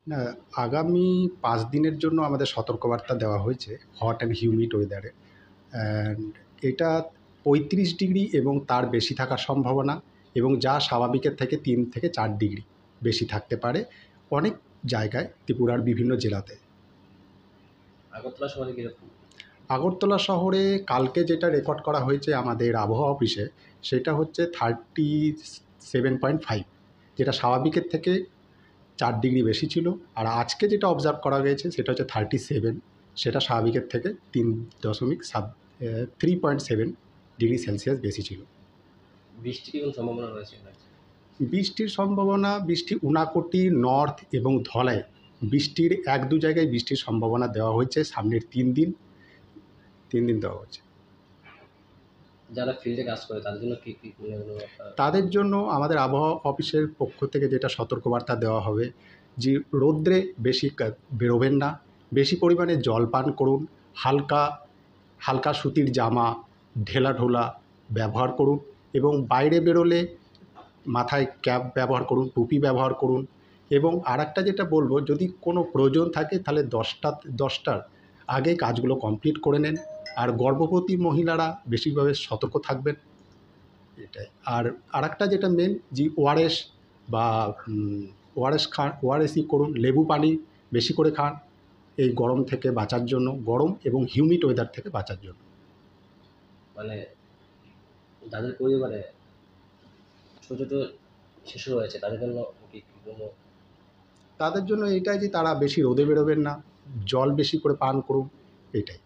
না, আগামী ৫ দিনের জন্য আমাদের সতর্কবার্তা দেওয়া হয়েছে হট অ্যান্ড হিউমিড ওয়েদারে। অ্যান্ড এটা ৩৫ ডিগ্রি এবং তার বেশি থাকার সম্ভাবনা, এবং যা স্বাভাবিকের থেকে ৩ থেকে ৪ ডিগ্রি বেশি থাকতে পারে অনেক জায়গায় ত্রিপুরার বিভিন্ন জেলাতে। আগরতলা শহরে কীরকম? আগরতলা শহরে কালকে যেটা রেকর্ড করা হয়েছে আমাদের আবহাওয়া অফিসে, সেটা হচ্ছে 37.5, যেটা স্বাভাবিকের থেকে ৪ ডিগ্রি বেশি ছিল। আর আজকে যেটা অবজার্ভ করা গেছে সেটা হচ্ছে 37, সেটা স্বাভাবিকের থেকে 3.7 ডিগ্রি সেলসিয়াস বেশি ছিল। বৃষ্টির কোনো সম্ভাবনা রয়েছে নাকি? বৃষ্টির সম্ভাবনা, ঊনাকোটি, নর্থ এবং ধলায় বৃষ্টির ১-২ জায়গায় বৃষ্টির সম্ভাবনা দেওয়া হয়েছে সামনের ৩ দিন দেওয়া হয়েছে। যারা ফিল্ডে কাজ করে তাদের জন্য কী তাদের জন্য আমাদের আবহাওয়া অফিসের পক্ষ থেকে যেটা সতর্কবার্তা দেওয়া হবে যে রৌদ্রে বেশি বেরোবেন না, বেশি পরিমাণে জল পান করুন, হালকা সুতির জামা ঢেলাঢোলা ব্যবহার করুন, এবং বাইরে বেরোলে মাথায় ক্যাপ ব্যবহার করুন, টুপি ব্যবহার করুন। এবং আরেকটা যেটা বলবো, যদি কোনো প্রয়োজন থাকে তাহলে 10টার আগে কাজগুলো কমপ্লিট করে নেন। আর গর্ভবতী মহিলারা বেশিভাবে সতর্ক থাকবেন, এটাই। আর আরেকটা যেটা মেন, যে ওআরএস বা ওআরএস খান, ওআরএসই করুন, লেবু পানি বেশি করে খান এই গরম থেকে বাঁচার জন্য, গরম এবং হিউমিড ওয়েদার থেকে বাঁচার জন্য। মানে যাদের পরিবারে ছোটো ছোটো শিশু রয়েছে তাদের জন্য কি কোনো? তাদের জন্য এটাই যে তারা বেশি রোদে বেরোবেন না, জল বেশি করে পান করুন, এটাই।